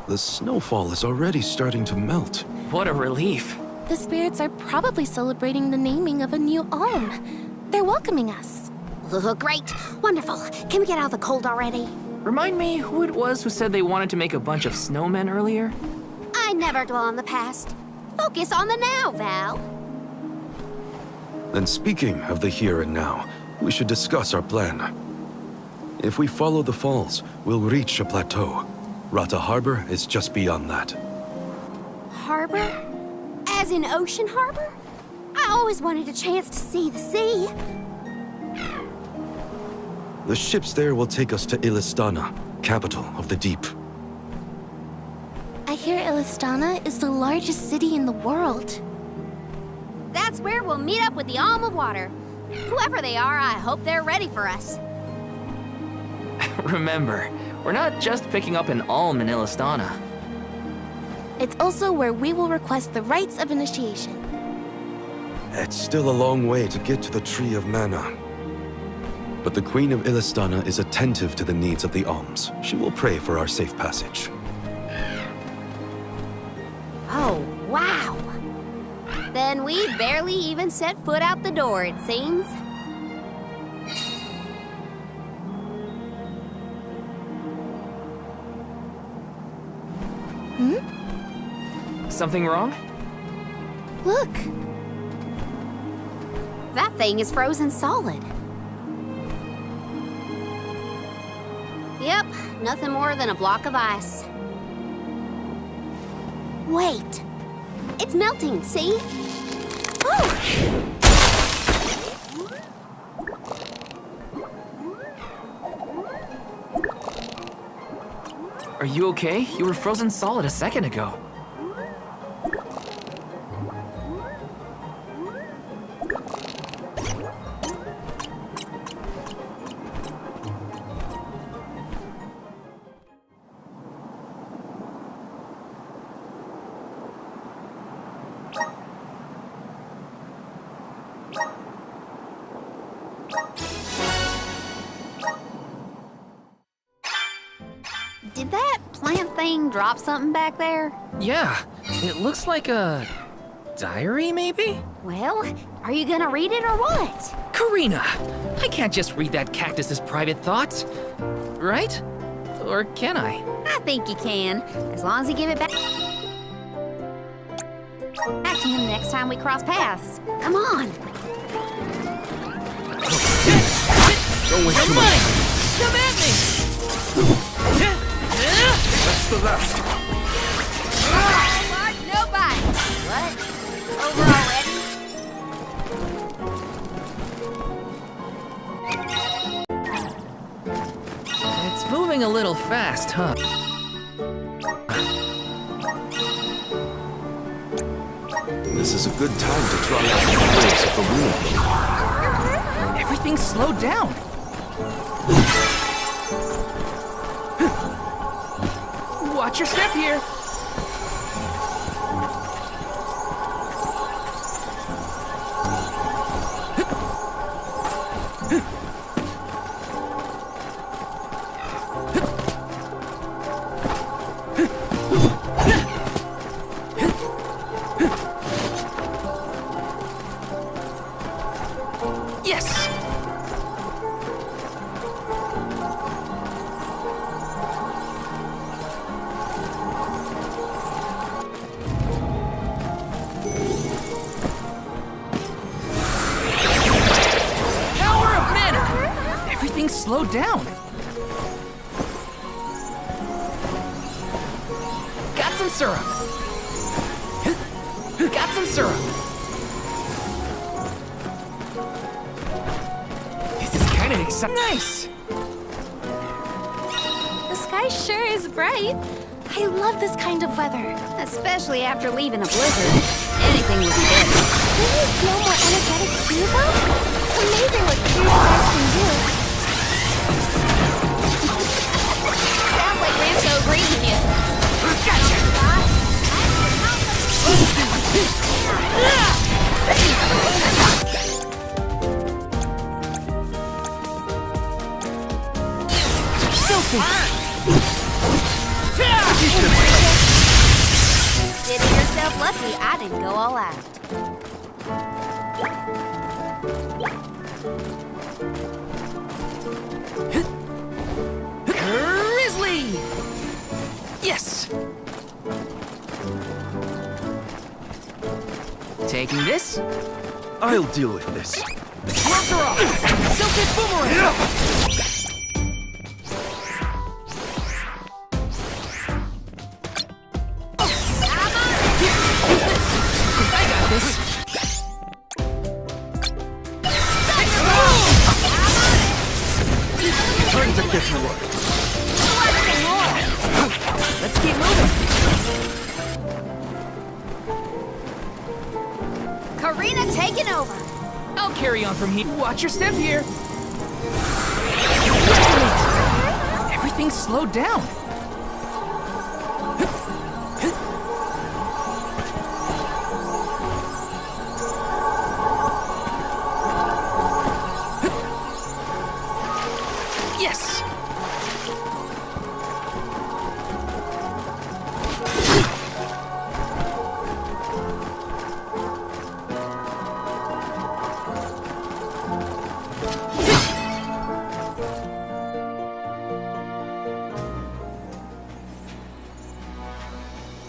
The snowfall is already starting to melt. What a relief. The spirits are probably celebrating the naming of a new Alm. They're welcoming us. Great. Wonderful. Can we get out of the cold already? Remind me who it was who said they wanted to make a bunch of snowmen earlier? I never dwell on the past. Focus on the now, Val. Then speaking of the here and now, we should discuss our plan. If we follow the falls, we'll reach a plateau. Rata Harbor is just beyond that. Harbor? As in Ocean Harbor? I always wanted a chance to see the sea. The ships there will take us to Illistana, capital of the deep. I hear Illistana is the largest city in the world. That's where we'll meet up with the Alm of Water. Whoever they are, I hope they're ready for us. Remember, we're not just picking up an alm in Illistana. It's also where we will request the rites of initiation. It's still a long way to get to the Tree of Mana. But the Queen of Illistana is attentive to the needs of the alms. She will pray for our safe passage. Oh, wow. Then we barely even set foot out the door, it seems. Something wrong? Look, That thing is frozen solid. Yep, nothing more than a block of ice. Wait. It's melting, see? Oh! Are you okay? You were frozen solid a second ago. Did that plant thing drop something back there? Yeah, it looks like a diary, maybe? Well, are you gonna read it or what? Karina, I can't just read that cactus's private thoughts, right? Or can I? I think you can, as long as you give it back to him next time we cross paths. Come on. Don't waste You're too mine! much. Come at me! That's the last. Mark, no bites. What? Over already? It's moving a little fast, huh? This is a good time to try out the force of the wind. Everything's slowed down. Watch your step here. Yes! Power of mana! Everything's slowed down. Got some syrup. Got some syrup. This is kind of exciting. Nice! the sky sure is bright. I love this kind of weather. Especially after leaving a blizzard. Anything would be better. Don't you feel more energetic too, though? It's amazing what clear skies can do. Sounds like Ramso's reading you. Gotcha! Filthy! myself lucky I didn't go all out. Grizzly! Yes! Taking this? I'll deal with this. Blocker off! Silted boomerang! I got this. Time to get to work. Let's keep moving. Karina taking over. I'll carry on from here. Watch your step here. Everything's slowed down. Yes!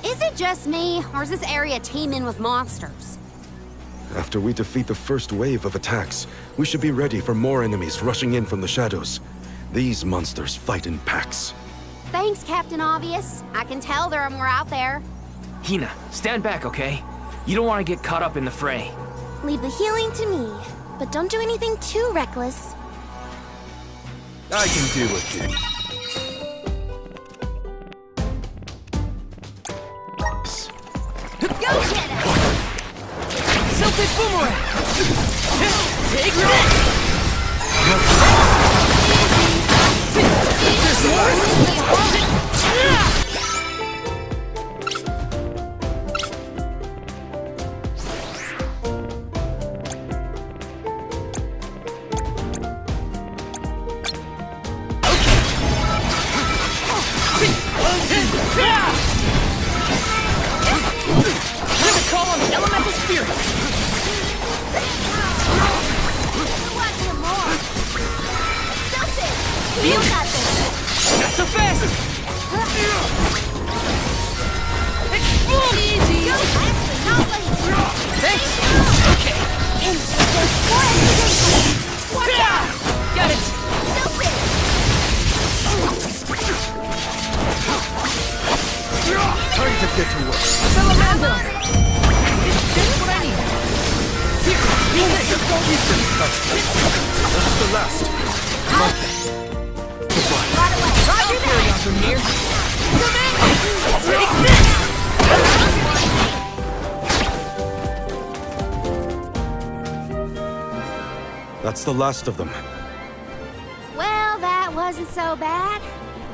Is it just me, or is this area teeming with monsters? After we defeat the first wave of attacks, we should be ready for more enemies rushing in from the shadows. These monsters fight in packs. Thanks, Captain Obvious. I can tell there are more out there. Hina, stand back, okay? You don't want to get caught up in the fray. Leave the healing to me, but don't do anything too reckless. I can deal with you. Go get it! Silted boomerang! Take this! There's more? Call on the elemental spirit! Want some more? Something! Feel You it. got this! Not so fast! Explode! Easy! Go faster, not late! Thanks! Okay! Into the forest! Watch out! Got it! Stupid! Time to get to work. Salamander! It's just what I need! Here! Need this! That's the last. Right away! I'll carry on from here! Come in! Take this! That's the last of them. Well, that wasn't so bad.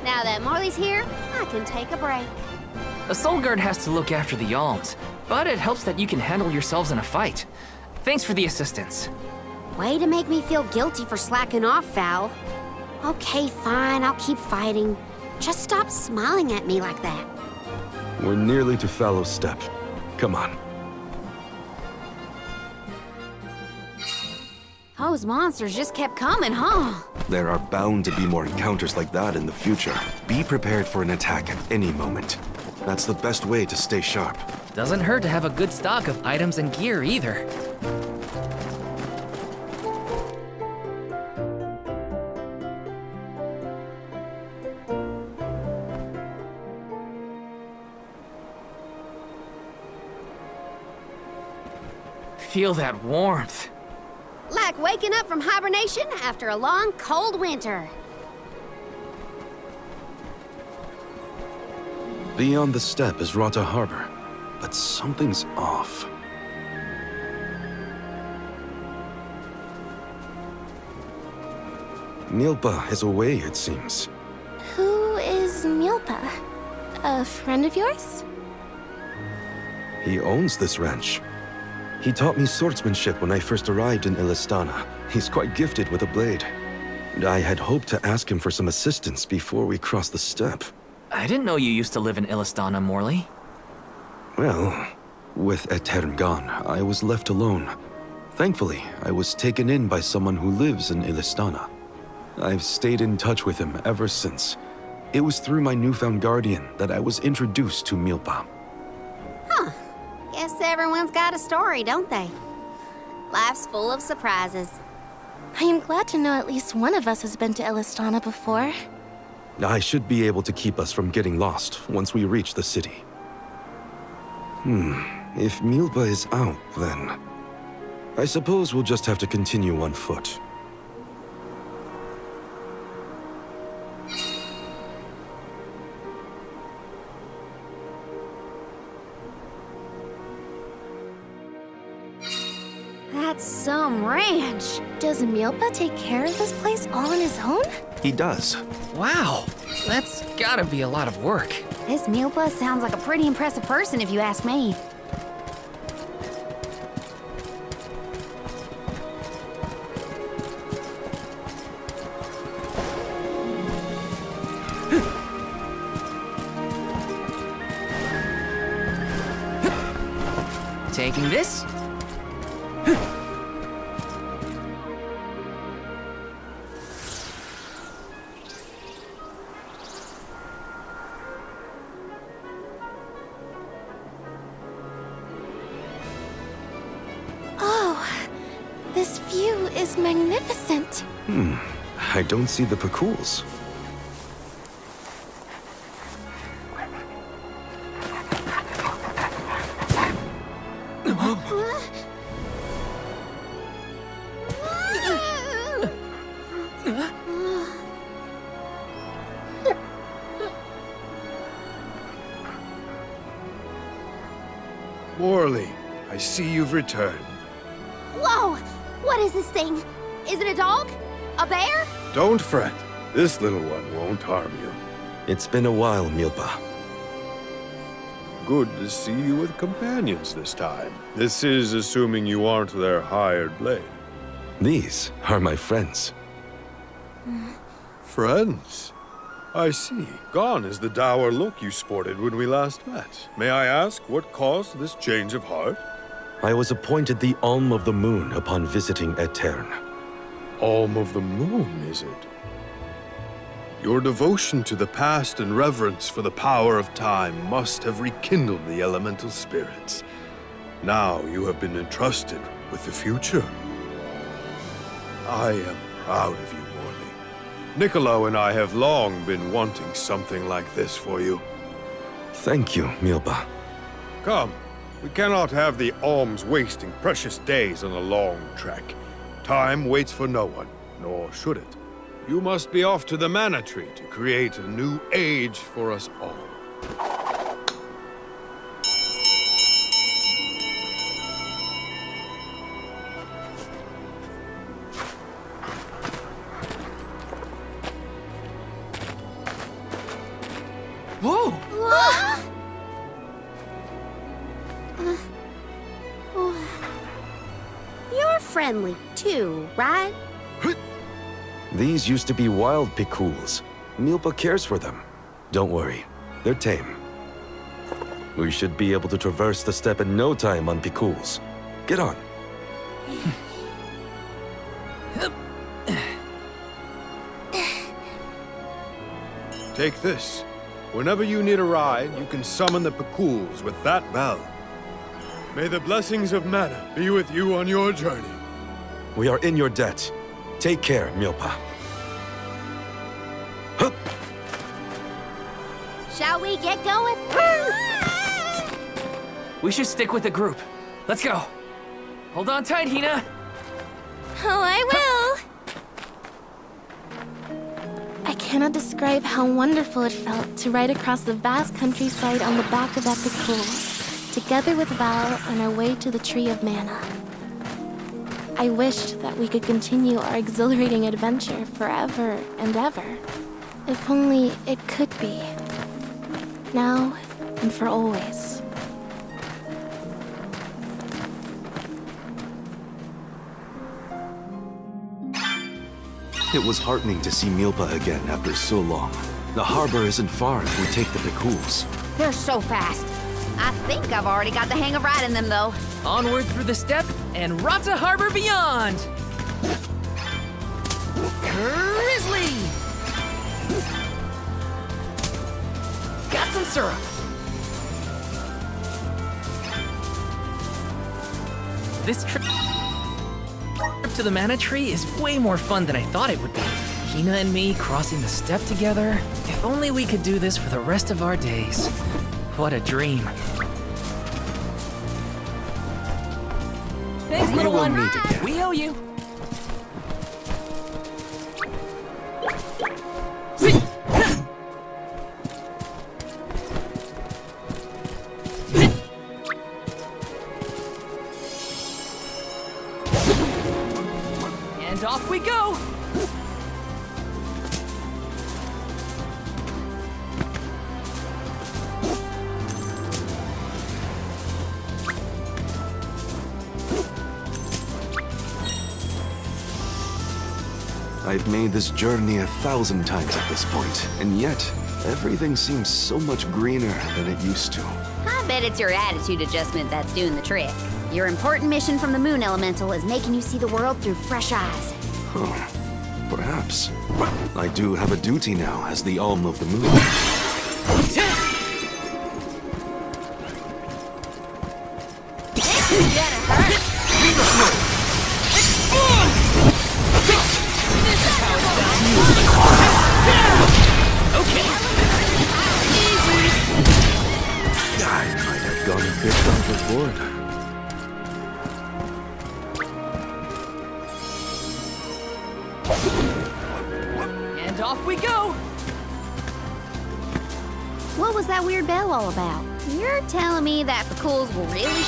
Now that Morley's here, I can take a break. A soul guard has to look after the Alms, but it helps that you can handle yourselves in a fight. Thanks for the assistance. Way to make me feel guilty for slacking off, Val. Okay, fine, I'll keep fighting. Just stop smiling at me like that. We're nearly to Fallow's Step. Come on. Those monsters just kept coming, huh? There are bound to be more encounters like that in the future. Be prepared for an attack at any moment. That's the best way to stay sharp. Doesn't hurt to have a good stock of items and gear either. Feel that warmth. Like waking up from hibernation after a long, cold winter. Beyond the steppe is Rata Harbor, but something's off. Nilpa is away, it seems. Who is Nilpa? A friend of yours? He owns this ranch. He taught me swordsmanship when I first arrived in Illistana. He's quite gifted with a blade. And I had hoped to ask him for some assistance before we crossed the steppe. I didn't know you used to live in Illistana, Morley. Well, With Aetern gone, I was left alone. Thankfully, I was taken in by someone who lives in Illistana. I've stayed in touch with him ever since. It was through my newfound guardian that I was introduced to Milpa. Guess everyone's got a story, don't they? Life's full of surprises. I am glad to know at least one of us has been to Illistana before. I should be able to keep us from getting lost once we reach the city. If Milpa is out, then I suppose we'll just have to continue on foot. That's some ranch. Does Milpa take care of this place all on his own? He does. Wow, that's gotta be a lot of work. This Milpa sounds like a pretty impressive person if you ask me. Taking this? Oh, this view is magnificent. I don't see the Pakools. Morley, I see you've returned. Whoa! What is this thing? Is it a dog? A bear? Don't fret. This little one won't harm you. It's been a while, Milpa. Good to see you with companions this time. This is assuming you aren't their hired blade. These are my friends. Friends? I see. Gone is the dour look you sported when we last met. May I ask what caused this change of heart? I was appointed the Alm of the Moon upon visiting Aetern. Alm of the Moon, is it? Your devotion to the past and reverence for the power of time must have rekindled the elemental spirits. Now you have been entrusted with the future. I am proud of you, Morley. Niccolo and I have long been wanting something like this for you. Thank you, Milpa. Come, we cannot have the alms wasting precious days on a long trek. Time waits for no one, nor should it. You must be off to the Mana Tree to create a new age for us all. Whoa! You're friendly too, right? These used to be wild Pakools. Milpa cares for them. Don't worry, they're tame. We should be able to traverse the steppe in no time on Pakools. Get on. Take this. Whenever you need a ride, you can summon the Pakools with that bell. May the blessings of Mana be with you on your journey. We are in your debt. Take care, Milpa. Hup! Shall we get going? We should stick with the group. Let's go. Hold on tight, Hina. Oh, I will! I cannot describe how wonderful it felt to ride across the vast countryside on the back of that Pakool, together with Val on our way to the Tree of Mana. I wished that we could continue our exhilarating adventure forever and ever. If only it could be. Now and for always. It was heartening to see Milpa again after so long. The harbor isn't far if we take the Pakools. They're so fast. I think I've already got the hang of riding them, though. Onward through the steppe and Rata Harbor beyond! Grizzly! Got some syrup! This trip to the Mana Tree is way more fun than I thought it would be. Hina and me crossing the steppe together. If only we could do this for the rest of our days. What a dream. Thanks, We little will one. meet again. We owe you. And off we go. I've made this journey 1,000 times at this point, and yet everything seems so much greener than it used to. I bet it's your attitude adjustment that's doing the trick. Your important mission from the Moon Elemental is making you see the world through fresh eyes. Huh. Perhaps. I do have a duty now as the Alm of the Moon. I might have gone a bit overboard. And off we go. What was that weird bell all about? You're telling me that the Cools will really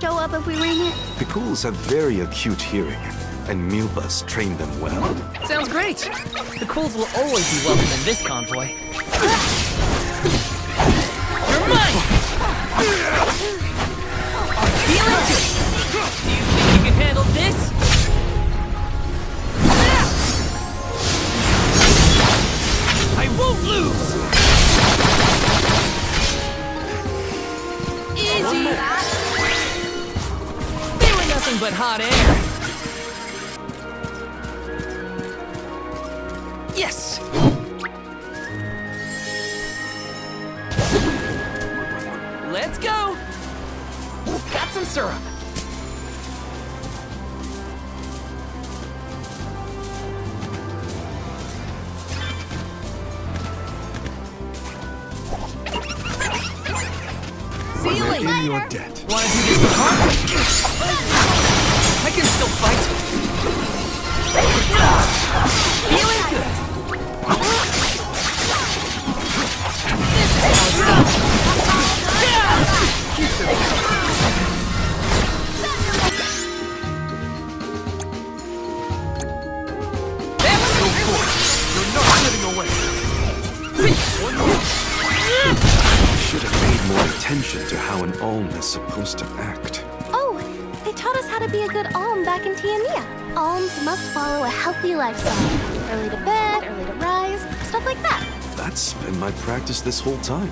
show up if we ring it? Picools have very acute hearing, and Milbas trained them well. Sounds great. The Cools will always be welcome in this convoy. You're mine! Feeling good. Do you think you can handle this? I won't lose! Easy! Feeling nothing but hot air. Yes! Let's go! Got some syrup. See you later. In your debt. Wanna do this the hard way? I can still fight. Feeling good. This is how it's Should have paid more attention to how an Alm is supposed to act. Oh, they taught us how to be a good alm back in Tiania. Alms must follow a healthy lifestyle. Early to bed, early to rise, stuff like that. That's been my practice this whole time.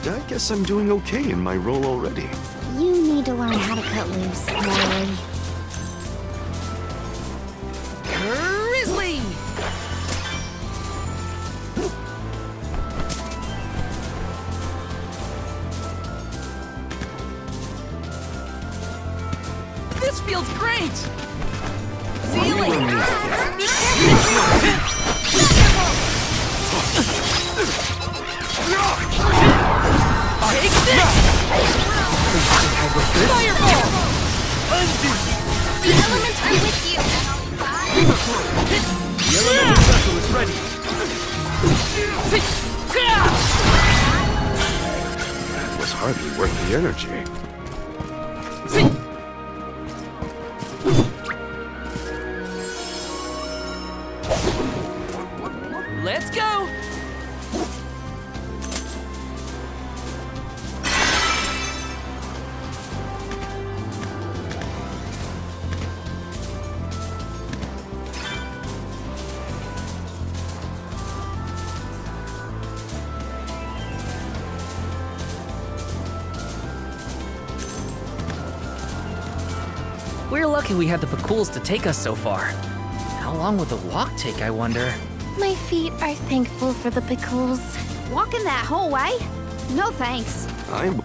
I guess I'm doing okay in my role already. You need to learn how to cut loose, Morley. Grizzly! This feels great! See you later! Take this! Fireball! The elements are with you. The elemental vessel is ready. That was hardly worth the energy. Let's go! We're lucky we had the Pakools to take us so far. How long would the walk take, I wonder? My feet are thankful for the pickles. Walking that whole way? No thanks. I'm